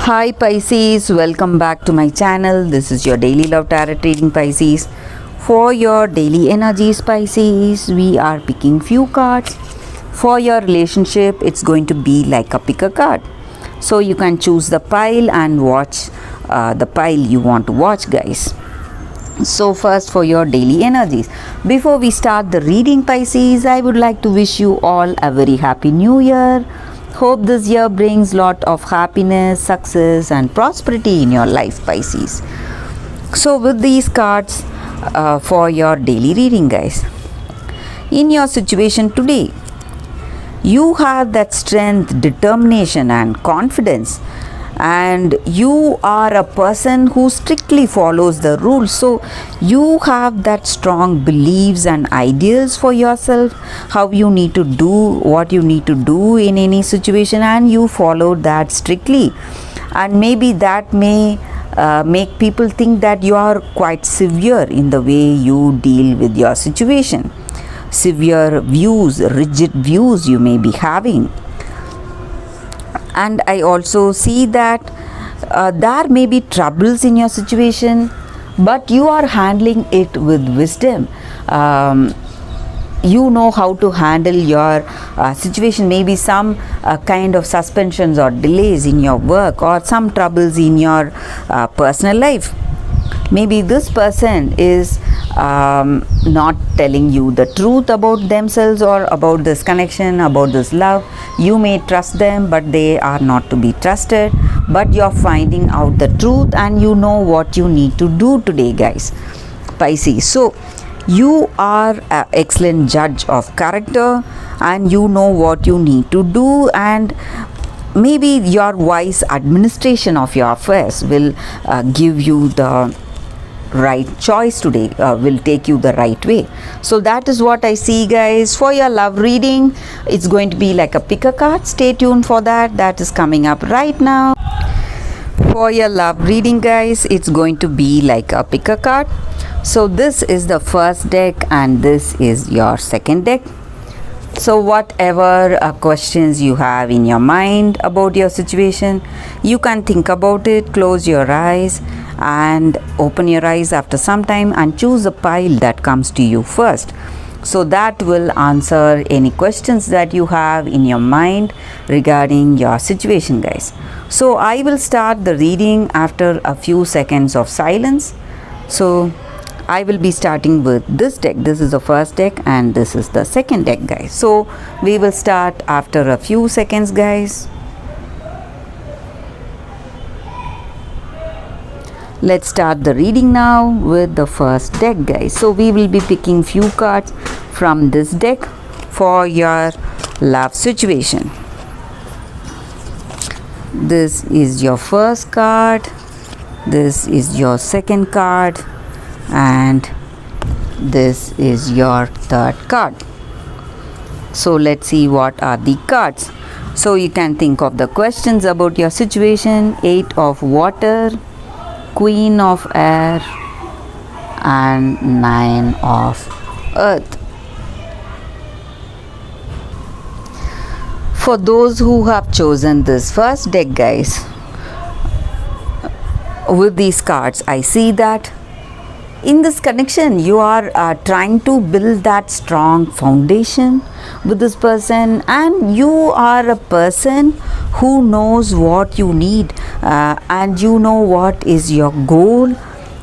Hi Pisces, welcome back to my channel. This is your daily love tarot reading, Pisces. For your daily energies, Pisces, we are picking few cards. For your relationship, it's going to be like a pick a card. So you can choose the pile and watch the pile you want to watch, guys. So first, for your daily energies, before we start the reading, Pisces, I would like to wish you all a very happy new year. Hope this year brings lot of happiness, success and prosperity in your life, Pisces. So with these cards for your daily reading, guys, in your situation today, you have that strength, determination and confidence, and you are a person who strictly follows the rules. So you have that strong beliefs and ideals for yourself, how you need to do, what you need to do in any situation, and you follow that strictly. And maybe that may make people think that you are quite severe in the way you deal with your situation. Severe views, rigid views you may be having. And I also see that there may be troubles in your situation, but you are handling it with wisdom. You know how to handle your situation. Maybe some kind of suspensions or delays in your work, or some troubles in your personal life. Maybe this person is not telling you the truth about themselves or about this connection, about this love. You may trust them, but they are not to be trusted. But you're finding out the truth and you know what you need to do today, guys, Pisces. So you are an excellent judge of character and you know what you need to do, and maybe your wise administration of your affairs will give you the right choice today, will take you the right way. So that is what I see, guys. For your love reading, it's going to be like a pick a card. Stay tuned for that. That is coming up right now. For your love reading, guys, it's going to be like a pick a card. So this is the first deck and this is your second deck. So whatever questions you have in your mind about your situation, you can think about it, close your eyes and open your eyes after some time and choose a pile that comes to you first. So that will answer any questions that you have in your mind regarding your situation, guys. So I will start the reading after a few seconds of silence. So I will be starting with this deck. This is the first deck and this is the second deck, guys. So we will start after a few seconds, guys. Let's start the reading now with the first deck, guys. So we will be picking few cards from this deck for your love situation. This is your first card. This is your second card. And this is your third card. So let's see what are the cards. So you can think of the questions about your situation. 8 of water, Queen of air and 9 of earth. For those who have chosen this first deck, guys, with these cards I see that in this connection, you are trying to build that strong foundation with this person, and you are a person who knows what you need and you know what is your goal,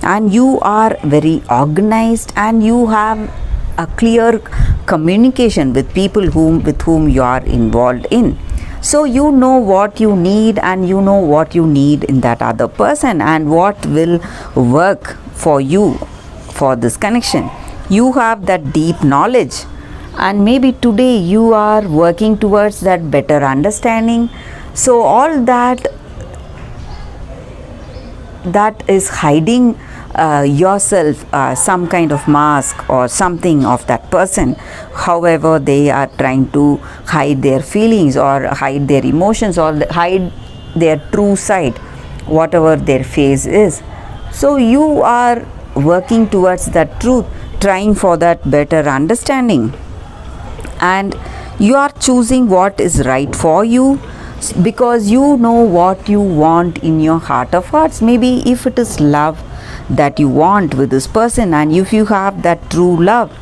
and you are very organized and you have a clear communication with people with whom you are involved in. So you know what you need and you know what you need in that other person and what will work for you for this connection. You have that deep knowledge, and maybe today you are working towards that better understanding. So all that is hiding yourself, some kind of mask or something of that person. However, they are trying to hide their feelings or hide their emotions or hide their true side, whatever their face is. So you are working towards that truth, trying for that better understanding, and you are choosing what is right for you. because you know what you want in your heart of hearts. Maybe if it is love that you want with this person, and if you have that true love,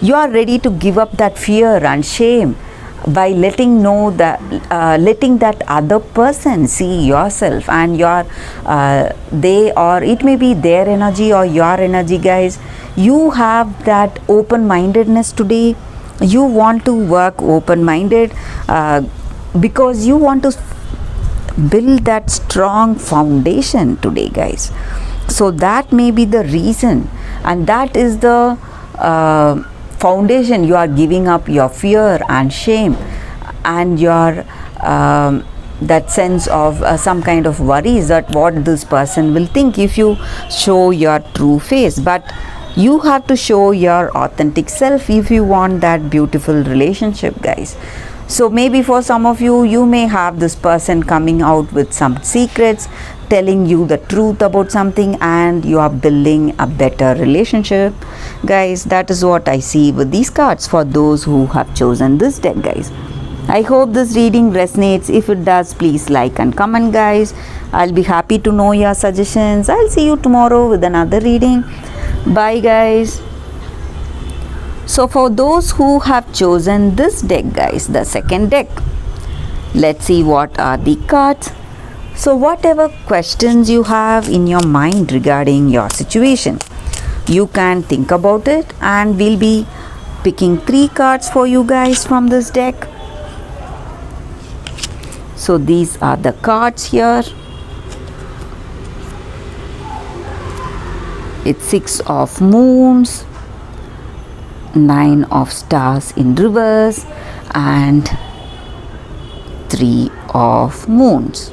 you are ready to give up that fear and shame by letting letting that other person see yourself and your they, or it may be their energy or your energy, guys. You have that open mindedness today. You want to work open minded because you want to build that strong foundation today, guys. So that may be the reason, and that is the foundation. You are giving up your fear and shame and your that sense of some kind of worries that what this person will think if you show your true face. But you have to show your authentic self if you want that beautiful relationship, guys. So maybe for some of you, you may have this person coming out with some secrets, telling you the truth about something, and you are building a better relationship, guys. That is what I see with these cards for those who have chosen this deck, guys. I hope this reading resonates. If it does, please like and comment, guys. I'll be happy to know your suggestions. I'll see you tomorrow with another reading. Bye, guys. So for those who have chosen this deck, guys, the second deck, let's see what are the cards. So whatever questions you have in your mind regarding your situation, you can think about it, and we'll be picking 3 cards for you guys from this deck. So these are the cards here. It's 6 of moons, 9 of stars in reverse, and 3 of moons.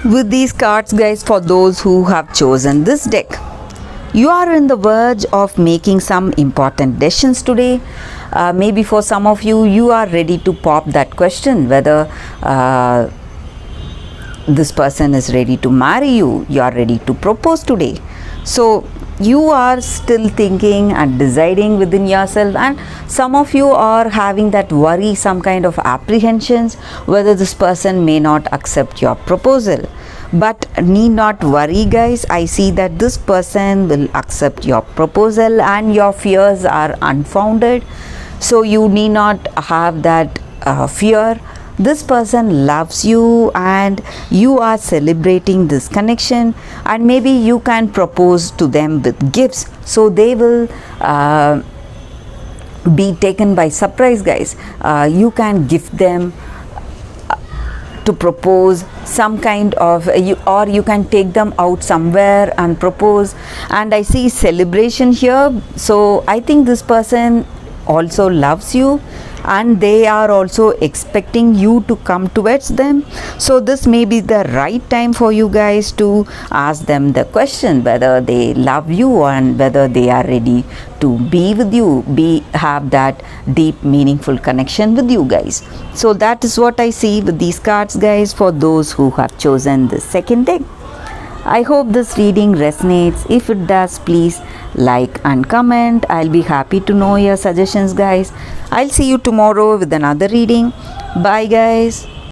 With these cards, guys, for those who have chosen this deck, you are in the verge of making some important decisions today. Maybe for some of you, you are ready to pop that question whether this person is ready to marry you. You are ready to propose today. So you are still thinking and deciding within yourself, and some of you are having that worry, some kind of apprehensions whether this person may not accept your proposal. But need not worry, guys. I see that this person will accept your proposal, and your fears are unfounded. So you need not have that fear. This person loves you, and you are celebrating this connection, and maybe you can propose to them with gifts, so they will be taken by surprise, guys. You can gift them to propose some kind of or you can take them out somewhere and propose, and I see celebration here. So I think this person also loves you, and they are also expecting you to come towards them. So this may be the right time for you guys to ask them the question whether they love you and whether they are ready to be with you, have that deep meaningful connection with you, guys. So that is what I see with these cards, guys, for those who have chosen the second deck. I hope this reading resonates. If it does, please like and comment. I'll be happy to know your suggestions, guys. I'll see you tomorrow with another reading. Bye, guys.